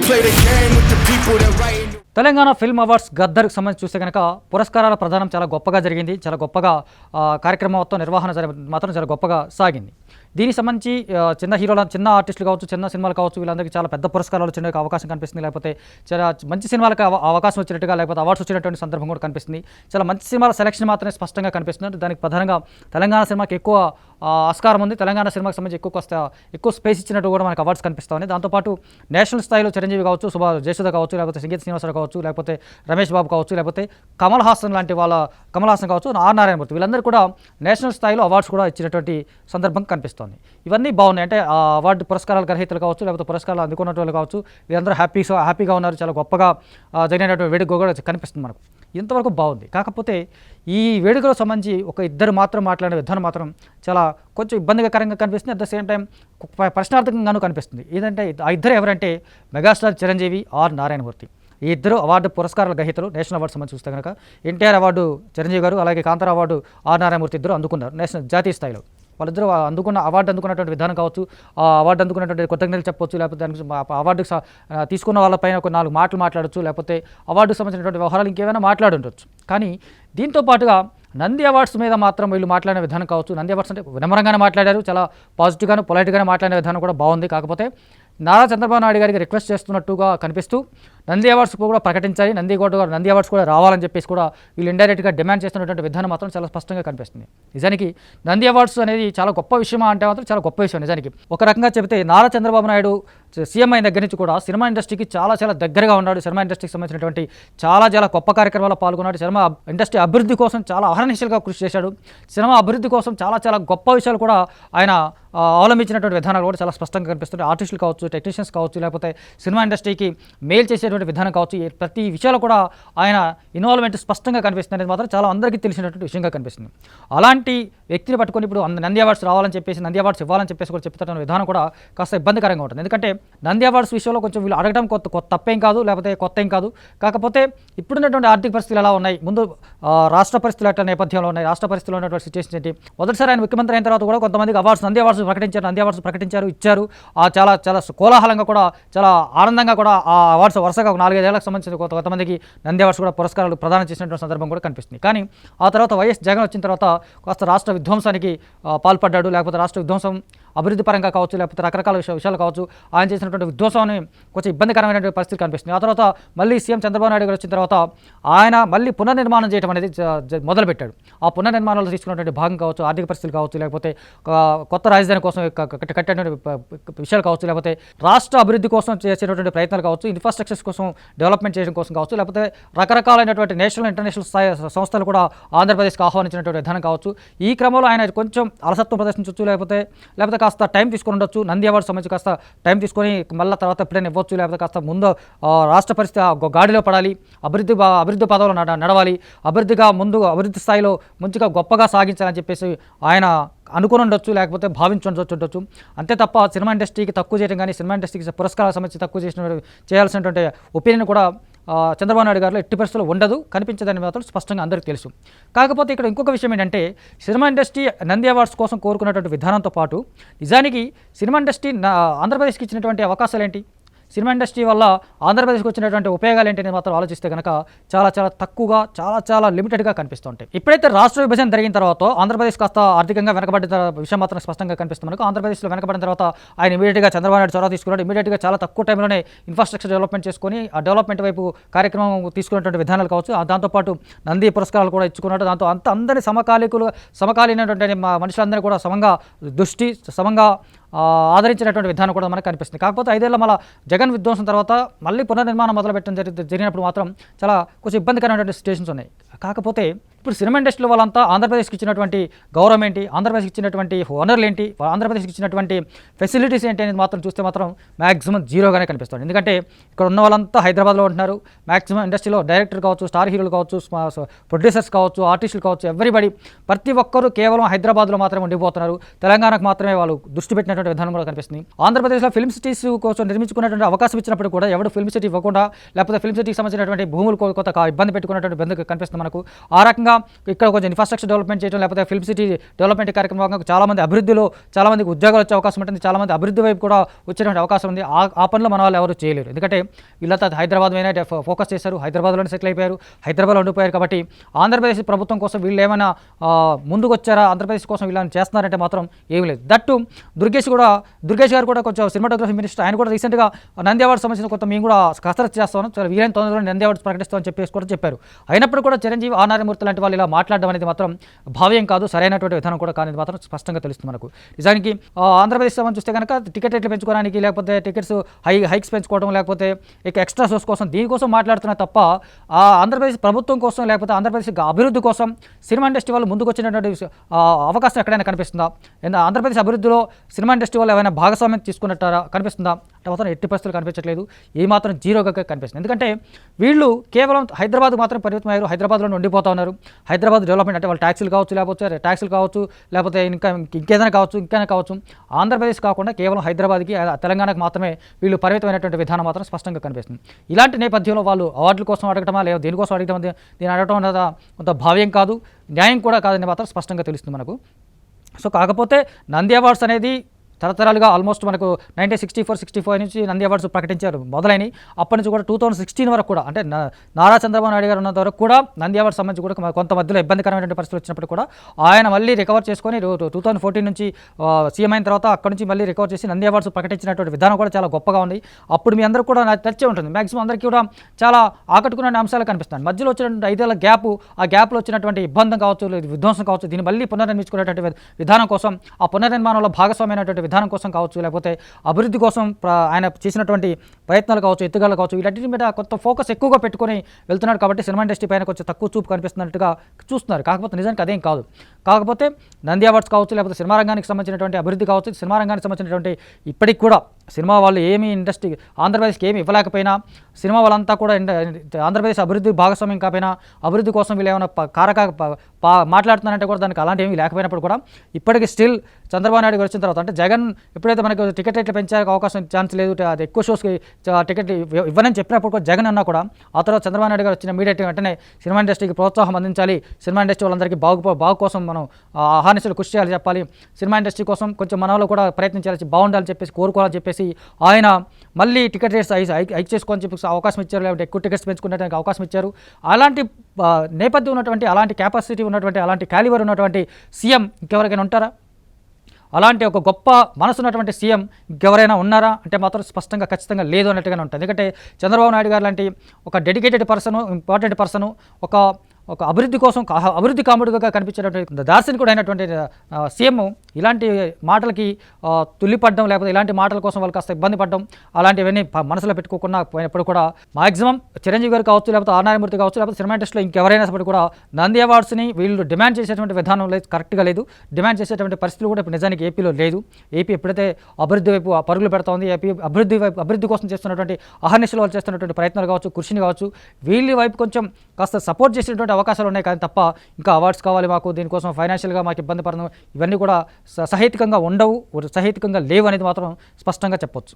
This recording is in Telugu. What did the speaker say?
play the game with the people that write. Telangana film awards గద్దర్కి సంబంధించి చూస్తే కనుక పురస్కారాల ప్రదానం చాలా గొప్పగా జరిగింది. చాలా గొప్పగా కార్యక్రమం మొత్తం నిర్వహణ మాత్రం చాలా గొప్పగా సాగింది. దీనికి సంబంధించి చిన్న హీరోల చిన్న ఆర్టిస్టులు కావచ్చు, చిన్న సినిమాలు కావచ్చు, వీళ్ళందరికీ చాలా పెద్ద పురస్కారాలు వచ్చే అవకాశం కనిపిస్తుంది. లేకపోతే చాలా మంచి సినిమాలకు అవకాశం వచ్చినట్టుగా, లేకపోతే అవార్డ్స్ వచ్చినటువంటి సందర్భం కూడా కనిపిస్తుంది. చాలా మంచి సినిమాల సెలక్షన్ మాత్రమే స్పష్టంగా కనిపిస్తుంది. దానికి ప్రధానంగా తెలంగాణ సినిమాకి ఎక్కువ ఆస్కారం ఉంది. తెలంగాణ సినిమాకి సంబంధించి ఎక్కువ స్పేస్ ఇచ్చినట్టు కూడా మనకు అవార్డ్స్ కనిపిస్తాయి. దాంతోపాటు నేషనల్ స్థాయిలో చిరంజీవి కావచ్చు, జయసుధ కావచ్చు, లేకపోతే సంగీత శ్రీనివాసరావు కావచ్చు, లేకపోతే రమేష్ బాబు కావచ్చు, లేకపోతే కమల్ హాసన్ కావచ్చు, ఆర్ నారాయణమూర్తి, వీళ్ళందరూ కూడా నేషనల్ స్థాయిలో అవార్డ్స్ కూడా ఇచ్చినటువంటి సందర్భం కనిపిస్తుంది. ఇవన్నీ బాగున్నాయి. అంటే ఆ అవార్డు పురస్కారాల గ్రహీతలు కావచ్చు, లేకపోతే పురస్కారాలు అందుకున్న వాళ్ళు కావచ్చు, వీళ్ళందరూ హ్యాపీగా ఉన్నారు. చాలా గొప్పగా జరిగినటువంటి వేడుక కూడా కనిపిస్తుంది మనకు. ఇంతవరకు బాగుంది. కాకపోతే ఈ వేడుకలో సంబంధించి ఒక ఇద్దరు మాత్రం మాట్లాడే విధానం మాత్రం చాలా కొంచెం ఇబ్బందికరంగా కనిపిస్తుంది. అట్ ద సేమ్ టైం ప్రశ్నార్థకంగానూ కనిపిస్తుంది. ఏదంటే ఆ ఇద్దరు ఎవరంటే మెగాస్టార్ చిరంజీవి, ఆర్ నారాయణమూర్తి. ఈ ఇద్దరు అవార్డు పురస్కారాల గ్రహీతలు. నేషనల్ అవార్డు సంబంధించి చూస్తే కనుక ఎన్టీఆర్ అవార్డు చిరంజీవి గారు, అలాగే కాంతారా అవార్డు ఆర్ నారాయణమూర్తి ఇద్దరు అందుకున్నారు జాతీయ స్థాయిలో. వాళ్ళిద్దరూ అవార్డు అందుకున్నటువంటి విధానం కావచ్చు, ఆ అవార్డు అందుకున్నటువంటి కృతజ్ఞతలు చెప్పవచ్చు, లేకపోతే దానికి అవార్డు తీసుకున్న వాళ్ళపైన ఒక 4 మాటలు మాట్లాడచ్చు, లేకపోతే అవార్డుకు సంబంధించినటువంటి వ్యవహారాలు ఇంకేమైనా మాట్లాడుండొచ్చు. కానీ దీంతో పాటుగా నంది అవార్డ్స్ మీద మాత్రం వీళ్ళు మాట్లాడిన విధానం కావచ్చు, నంది అవార్డ్స్ అంటే వినమ్రంగానే మాట్లాడారు, చాలా పాజిటివ్గాను పొలైట్గానే మాట్లాడిన విధానం కూడా బాగుంది. కాకపోతే నారా చంద్రబాబు నాయుడు గారికి రిక్వెస్ట్ చేస్తున్నట్టుగా కనిపిస్తూ నంది అవార్డ్స్ కూడా ప్రకటించాలి, నంది అవార్డ్స్ కూడా రావాలని చెప్పేసి కూడా వీళ్ళు ఇండైరెక్ట్గా డిమాండ్ చేస్తున్నటువంటి విధానం మాత్రం చాలా స్పష్టంగా కనిపిస్తుంది. నిజానికి నంది అవార్డ్స్ అనేది చాలా గొప్ప విషయం అంటే మాత్రం చాలా గొప్ప విషయం. నిజానికి ఒక రకంగా చెబితే నారా చంద్రబాబు నాయుడు సీఎం అయిన దగ్గర నుంచి కూడా సినిమా ఇండస్ట్రీకి చాలా దగ్గరగా ఉన్నాడు. సినిమా ఇండస్ట్రీకి సంబంధించినటువంటి చాలా గొప్ప కార్యక్రమాల్లో పాల్గొన్నాడు. సినిమా ఇండస్ట్రీ అభివృద్ధి కోసం చాలా అహర్నిశలుగా కృషి చేశాడు. సినిమా అభివృద్ధి కోసం చాలా గొప్ప విషయాలు కూడా ఆయన అవలంబించినటువంటి విధానాలు కూడా చాలా స్పష్టంగా కనిపిస్తుంది. ఆర్టిస్టులు కావచ్చు, టెక్నీషియన్స్ కావచ్చు, లేకపోతే సినిమా ఇండస్ట్రీకి మేలు చేసేటువంటి విధానం కావచ్చు, ప్రతి విషయాలు కూడా ఆయన ఇన్వాల్వ్మెంట్ స్పష్టంగా కనిపిస్తుంది అనేది మాత్రం చాలా అందరికీ తెలిసినటువంటి విషయంగా కనిపిస్తుంది. అలాంటి వ్యక్తిని పట్టుకొని ఇప్పుడు నంది అవార్డ్స్ రావాలని చెప్పేసి, నంది అవార్డ్స్ ఇవ్వాలని చెప్పేసి కూడా చెప్తున్న విధానం కూడా కాస్త ఇబ్బందికరంగా ఉంటుంది. ఎందుకంటే నంది అవార్డ్స్ విషయంలో కొంచెం వీళ్ళు అడగడం తప్పేం కాదు, లేకపోతే కొత్త ఏం కాదు. కాకపోతే ఇప్పుడున్నటువంటి ఆర్థిక పరిస్థితులు ఎలా ఉన్నాయి, ముందు రాష్ట్ర పరిస్థితులు ఎట్లా నేపథ్యంలో ఉన్నాయి, రాష్ట్ర పరిస్థితుల్లో ఉన్నటువంటి సిచ్యువేషన్ ఏంటి, మొదటిసారి ఆయన ముఖ్యమంత్రి అయిన తర్వాత కూడా కొంతమందికి నంది అవార్డ్స్ ప్రకటించారు, ఇచ్చారు. చాలా కోలాహలంగా కూడా, చాలా ఆనందంగా కూడా ఆ అవార్డ్స్ వరుసగా 4-5 ఏళ్లకు సంబంధించిన కొంతమందికి నంది అవార్డ్స్ కూడా పురస్కారాలు ప్రదానం చేసినటువంటి సందర్భం కూడా కనిపిస్తుంది. కానీ ఆ తర్వాత వైఎస్ జగన్ వచ్చిన తర్వాత కాస్త రాష్ట్ర విధ్వంసానికి పాల్పడ్డాడు, లేకపోతే రాష్ట్ర విధ్వంసం అభివృద్ధి పరంగా కావచ్చు, లేకపోతే రకరకాల విషయాలు కావచ్చు, ఆయన చేసినటువంటి విధ్వంసాన్ని కొంచెం ఇబ్బందికరమైనటువంటి పరిస్థితి కనిపిస్తుంది. ఆ తర్వాత మళ్ళీ సీఎం చంద్రబాబు నాయుడు గారు వచ్చిన తర్వాత ఆయన మళ్ళీ పునర్నిర్మాణం చేయడం అనేది మొదలుపెట్టాడు. ఆ పునర్నిర్మాణంలో తీసుకున్నటువంటి భాగం కావచ్చు, ఆర్థిక పరిస్థితులు కావచ్చు, లేకపోతే కొత్త రాజధాని కోసం కట్టినటువంటి విషయాలు కావచ్చు, లేకపోతే రాష్ట్ర అభివృద్ధి కోసం చేసేటువంటి ప్రయత్నాలు కావచ్చు, ఇన్ఫ్రాస్ట్రక్చర్స్ కోసం డెవలప్మెంట్ చేయడం కోసం కావచ్చు, లేకపోతే రకరకాలైనటువంటి నేషనల్ ఇంటర్నేషనల్ సంస్థలు కూడా ఆంధ్రప్రదేశ్కి ఆహ్వానించినటువంటి విధానం కావచ్చు. ఈ క్రమంలో ఆయన కొంచెం అలసత్వం ప్రదర్శించవచ్చు, లేకపోతే కాస్త టైం తీసుకొని ఉండొచ్చు. నంది అవార్డ్స్ సంబంధించి కాస్త టైం తీసుకొని మళ్ళీ తర్వాత ఎప్పుడైనా ఇవ్వచ్చు, లేకపోతే కాస్త ముందు రాష్ట్ర పరిస్థితి గాడిలో పడాలి, అభివృద్ధి పదవులు నడవాలి, అభివృద్ధి స్థాయిలో మంచిగా గొప్పగా సాగించాలని చెప్పేసి ఆయన అనుకుని ఉండొచ్చు, లేకపోతే భావించుండొచ్చు. అంతే తప్ప సినిమా ఇండస్ట్రీకి తక్కువ చేయడం కానీ, సినిమా ఇండస్ట్రీకి పురస్కారాల సంబంధించి తక్కువ చేయాల్సినటువంటి ఒపీనియన్ కూడా చంద్రబాబు నాయుడు గారిలో ఎట్టి పరిస్థితుల్లో ఉండదు, కనిపించదని మాత్రం స్పష్టంగా అందరికీ తెలుసు. కాకపోతే ఇక్కడ ఇంకొక విషయం ఏంటంటే, సినిమా ఇండస్ట్రీ నంది అవార్డ్స్ కోసం కోరుకున్నటువంటి విధానంతో పాటు నిజానికి సినిమా ఇండస్ట్రీ ఆంధ్రప్రదేశ్కి ఇచ్చినటువంటి అవకాశాలు ఏంటి, సినిమా ఇండస్ట్రీ వల్ల ఆంధ్రప్రదేశ్కి వచ్చినటువంటి ఉపయోగాలు ఏంటనేది మాత్రం ఆలోచిస్తే కనుక చాలా తక్కువగా, చాలా లిమిటెడ్గా కనిపిస్తుంటాయి. ఇప్పుడైతే రాష్ట్ర విభజన జరిగిన తర్వాత ఆంధ్రప్రదేశ్ కాస్త ఆర్థికంగా వెనకబడిన విషయం మాత్రం స్పష్టంగా కనిపిస్తుంది మనకు. ఆంధ్రప్రదేశ్లో వెనకబడిన తర్వాత ఆయన ఇమీడియట్గా చంద్రబాబు నాయుడు చొరవ తీసుకున్నాడు. ఇమీడియట్గా చాలా తక్కువ టైంలోనే ఇన్ఫ్రాస్ట్రక్చర్ డెవలప్మెంట్ చేసుకొని ఆ డెవలప్మెంట్ వైపు కార్యక్రమం తీసుకున్నటువంటి విధానాలు కావచ్చు, దాంతోపాటు నంది పురస్కారాలు కూడా ఇచ్చుకున్నాడు. దాంతో అందరి సమకాలీనటువంటి మనుషులందరినీ కూడా సమంగా ఆదరించినటువంటి విధానం కూడా మనకు కనిపిస్తుంది. కాకపోతే 5 ఏళ్ల మళ్ళీ జగన్ విధ్వంసం తర్వాత మళ్ళీ పునర్నిర్మాణం మొదలుపెట్టడం జరిగినప్పుడు మాత్రం చాలా కొంచెం ఇబ్బందికరమైనటువంటి సిచ్యువేషన్స్ ఉన్నాయి. కాకపోతే ఇప్పుడు సినిమా ఇండస్ట్రీలో వాళ్ళంతా ఆంధ్రప్రదేశ్కి ఇచ్చినటువంటి గౌరవం ఏంటి, ఆంధ్రప్రదేశ్కి ఇచ్చినటువంటి ఓనర్లు ఏంటి, ఆంధ్రప్రదేశ్కి ఇచ్చినటువంటి ఫెసిలిటీస్ ఏంటి అనేది మాత్రం చూస్తే మాత్రం మ్యాక్సిమం జీరోగానే కనిపిస్తుంది. ఎందుకంటే ఇక్కడ ఉన్న వాళ్ళంతా హైదరాబాద్లో ఉంటున్నారు. మ్యాక్సిమం ఇండస్ట్రీలో డైరెక్టర్ కావచ్చు, స్టార్ హీరోలు కావచ్చు, ప్రొడ్యూసర్స్ కావచ్చు, ఆర్టిస్టులు కావచ్చు, ఎవ్రీబడి ప్రతి ఒక్కరూ కేవలం హైదరాబాద్లో మాత్రమే ఉండిపోతున్నారు. తెలంగాణకు మాత్రమే వాళ్ళు దృష్టి పెట్టినటువంటి విధానం కూడా కనిపిస్తుంది. ఆంధ్రప్రదేశ్లో ఫిల్మ్ సిటీస్ కోసం నిర్మించుకున్నటువంటి అవకాశం ఇచ్చినప్పుడు కూడా ఎవరు ఫిల్మ్ సిటీ ఇవ్వకుండా, లేకపోతే ఫిల్మ్ సిటీకి సంబంధించినటువంటి భూములు కొంత ఇబ్బంది పెట్టుకున్నటువంటి కనిపిస్తుంది మనకు. ఆ రకంగా భాగంగా ఇక్కడ కొంచెం ఇన్ఫ్రాస్ట్రక్చర్ డెవలప్మెంట్ చేయడం, లేకపోతే ఫిల్మ్ సిటీ డెవలప్మెంట్ కార్యక్రమం భాగంగా చాలామంది అభివృద్ధిలో చాలామందికి ఉద్యోగాలు వచ్చే అవకాశం ఉంటుంది, చాలామంది అభివృద్ధి వైపు కూడా వచ్చేటువంటి అవకాశం ఉంది. ఆ పనులు మన వాళ్ళు ఎవరు చేయలేరు. ఎందుకంటే వీళ్ళంతా హైదరాబాద్ మీద ఫోకస్ చేశారు, హైదరాబాద్లోనే సెటిల్ అయిపోయారు, హైదరాబాద్లో ఉండిపోయారు. కాబట్టి ఆంధ్రప్రదేశ్ ప్రభుత్వం కోసం వీళ్ళు ఏమైనా ముందుకు వచ్చారా, ఆంధ్రప్రదేశ్ కోసం వీళ్ళని చేస్తున్నారంటే మాత్రం ఏమీ లేదు. దట్టు దుర్గేష్ గారు కూడా కొంచెం సినిమాటోగ్రఫీ మినిస్టర్, ఆయన కూడా రీసెంట్గా నంది అవార్డ్స్ సంబంధించిన కొంత మేము కూడా కసరత్తు చేస్తాను, చాలా వీలైన తొందరలో నంది అవార్డ్స్ ప్రకటిస్తామని చెప్పేసి కూడా చెప్పారు. అయినప్పుడు కూడా చిరంజీవి, నారాయణమూర్తి లాంటి వాళ్ళు ఇలా మాట్లాడడం అనేది మాత్రం భావ్యం కాదు, సరైనటువంటి విధానం కూడా కానీ మాత్రం స్పష్టంగా తెలుస్తుంది మనకు. నిజానికి ఆంధ్రప్రదేశ్ సంబంధించి చూస్తే కనుక టికెట్ రేట్లు పెంచుకోవడానికి, లేకపోతే టికెట్స్ హైక్స్ పెంచుకోవడం, లేకపోతే ఇక ఎక్స్ట్రా షోస్ కోసం దీనికోసం మాట్లాడుతున్నా తప్ప ఆంధ్రప్రదేశ్ ప్రభుత్వం కోసం, లేకపోతే ఆంధ్రప్రదేశ్ అభివృద్ధి కోసం సినిమా ఇండస్ట్రీ వాళ్ళు ముందుకు వచ్చినటువంటి అవకాశం ఎక్కడైనా కనిపిస్తుందా? ఆంధ్రప్రదేశ్ అభివృద్ధిలో సినిమా ఇండస్ట్రీ వాళ్ళు ఏమైనా భాగస్వామ్యం తీసుకున్నట్టారా కనిపిస్తుందా అంటే మాత్రం ఎట్టి పరిస్థితులు కనిపించట్లేదు. ఏ మాత్రం జీరోగా కనిపిస్తుంది. ఎందుకంటే వీళ్ళు కేవలం హైదరాబాద్ మాత్రం పరిమితమయ్యారు, హైదరాబాద్లో ఉండిపోతా ఉన్నారు. హైదరాబాద్ డెవలప్మెంట్ అంటే వాళ్ళు ట్యాక్సీలు కావచ్చు, లేకపోతే ఇంకేదైనా కావచ్చు. ఆంధ్రప్రదేశ్ కాకుండా కేవలం హైదరాబాద్కి, తెలంగాణకు మాత్రమే వీళ్ళు పరిమితమైనటువంటి విధానం మాత్రం స్పష్టంగా కనిపిస్తుంది. ఇలాంటి నేపథ్యంలో వాళ్ళు అవార్డుల కోసం అడగటమా, లేదా దేనికోసం అడగటం, దీన్ని అడగటం అనేది కొంత భావ్యం కాదు, న్యాయం కూడా కాదని మాత్రం స్పష్టంగా తెలుస్తుంది మనకు. సో కాకపోతే నంది అవార్డ్స్ అనేది తరతరాలుగా ఆల్మోస్ట్ మనకు 1964 నుంచి నంది అవార్డ్స్ ప్రకటించారు మొదలైన. అప్పటి నుంచి కూడా 2016 వరకు కూడా, అంటే నారా చంద్రబాబు నాయుడు గారు ఉన్నంత వరకు కూడా నంది అవార్డ్స్ సంబంధించి కూడా కొంత మధ్యలో ఇబ్బందికరమైనటువంటి పరిస్థితులు వచ్చినప్పుడు కూడా ఆయన మళ్ళీ రికవర్ చేసుకొని 2014 నుంచి సీఎం అయిన తర్వాత అక్కడి నుంచి మళ్ళీ రికవర్ చేసి నంది అవార్డ్స్ ప్రకటించినటువంటి విధానం కూడా చాలా గొప్పగా ఉంది. అప్పుడు మీ అందరూ కూడా నాకు తెచ్చే ఉంటుంది, మ్యాక్సిమం అందరికీ కూడా చాలా ఆకట్టుకునే అంశాలు కనిపిస్తాయి. మధ్యలో వచ్చినటువంటి 5 ఏళ్ల ఆ గ్యాప్లో వచ్చినటువంటి ఇబ్బంది కావచ్చు, విధ్వంసం కావచ్చు, దీన్ని మళ్ళీ పునర్నిర్మించుకునేటువంటి విధానం కోసం, ఆ పునర్నిర్మాణంలో భాగస్వామ్యమైనటువంటి విధానం కోసం కావచ్చు, లేకపోతే అభివృద్ధి కోసం ఆయన చేసినటువంటి ప్రయత్నాలు కావచ్చు, ఎత్తుగడలు కావచ్చు, వీటన్నిటి మీద కొంత ఫోకస్ ఎక్కువగా పెట్టుకొని వెళ్తున్నాడు. కాబట్టి సినిమా ఇండస్ట్రీ పైన కొంచెం తక్కువ చూపు కనిపిస్తున్నట్టుగా చూస్తున్నారు. కాకపోతే నిజానికి అదేం కాదు. కాకపోతే నంది అవార్డ్స్ కావచ్చు, లేకపోతే సినిమా రంగానికి సంబంధించినటువంటి అభివృద్ధి కావచ్చు, సినిమా రంగానికి సంబంధించినటువంటి ఇప్పటికి కూడా సినిమా వాళ్ళు ఏమీ ఇండస్ట్రీ ఆంధ్రప్రదేశ్కి ఏమి ఇవ్వలేకపోయినా, సినిమా వాళ్ళంతా కూడా ఆంధ్రప్రదేశ్ అభివృద్ధి భాగస్వామ్యం కాకపోయినా, అభివృద్ధి కోసం వీళ్ళు ఏమైనా మాట్లాడుతున్నారంటే కూడా దానికి అలాంటి ఏమీ లేకపోయినప్పుడు కూడా ఇప్పటికీ స్టిల్ చంద్రబాబు నాయుడు వచ్చిన తర్వాత, అంటే జగన్ ఎప్పుడైతే మనకు టికెట్ రేట్లు పెంచే అవకాశం ఛాన్స్ లేదు, అది ఎక్కువ షోస్కి టికెట్ ఇవ్వనని చెప్పినప్పుడు కూడా జగన్ అన్నా కూడా ఆ తర్వాత చంద్రబాబు నాయుడు గారు వచ్చిన ఇమీడియట్గా వెంటనే సినిమా ఇండస్ట్రీకి ప్రోత్సాహం అందించాలి, సినిమా ఇండస్ట్రీ వాళ్ళందరికీ బాగు కోసం మనం ఆహానిసులు కృషి చేయాలి చెప్పాలి, సినిమా ఇండస్ట్రీ కోసం కొంచెం మనలో కూడా ప్రయత్నించాలి, బాగుండాలని చెప్పేసి కోరుకోవాలని చెప్పేసి ఆయన మళ్ళీ టికెట్ రేట్స్ హైక్ చేసుకోని చెప్పి అవకాశం ఇచ్చారు, లేకపోతే ఎక్కువ టికెట్స్ పెంచుకునేడానికి అవకాశం ఇచ్చారు. అలాంటి నేపథ్యం ఉన్నటువంటి, అలాంటి కెపాసిటీ ఉన్నటువంటి, అలాంటి క్యాలిబర్ ఉన్నటువంటి సీఎం ఇంకెవరికైనా ఉంటారా? అలాంటి ఒక గొప్ప మనసు ఉన్నటువంటి సీఎం ఇంకెవరైనా ఉన్నారా అంటే మాత్రం స్పష్టంగా ఖచ్చితంగా లేదు అన్నట్టుగానే ఉంటుంది. ఎందుకంటే చంద్రబాబు నాయుడు గారు లాంటి ఒక డెడికేటెడ్ పర్సను, ఇంపార్టెంట్ పర్సను, ఒక అభివృద్ధి కోసం అభివృద్ధి కాముడుగా కనిపించేటటువంటి దార్శనికుడు అయినటువంటి సీఎం ఇలాంటి మాటలకి తుల్లిపడడం, లేకపోతే ఇలాంటి మాటల కోసం వాళ్ళు కాస్త ఇబ్బంది పడడం, అలాంటివన్నీ మనసులో పెట్టుకోకుండా పోయినప్పుడు కూడా మాక్సిమం చిరంజీవి గారు కావచ్చు, లేకపోతే నారాయణమూర్తి కావచ్చు, లేకపోతే సినిమా ఇండస్ట్రీలో ఇంకెవరైనా సరే కూడా నంది అవార్డ్స్ని వీళ్ళు డిమాండ్ చేసేటువంటి విధానం లేదు, కరెక్ట్గా లేదు. డిమాండ్ చేసేటువంటి పరిస్థితులు కూడా ఇప్పుడు నిజానికి ఏపీలో లేదు. ఏపీ ఎప్పుడైతే అభివృద్ధి వైపు పరుగులు పెడతా ఉంది, ఏపీ అభివృద్ధి కోసం చేస్తున్నటువంటి అహర్నిశలు వాళ్ళు చేస్తున్నటువంటి ప్రయత్నాలు కావచ్చు, కృషిని కావచ్చు, వీళ్ళ వైపు కొంచెం కాస్త సపోర్ట్ చేసేటువంటి అవకాశాలు ఉన్నాయి. కానీ తప్ప ఇంకా అవార్డ్స్ కావాలి మాకు, దీనికోసం ఫైనాన్షియల్గా మాకు ఇబ్బంది పడడం, ఇవన్నీ కూడా సహేతుకంగా ఉండవు, సహేతుకంగా లేవు అనేది మాత్రం స్పష్టంగా చెప్పొచ్చు.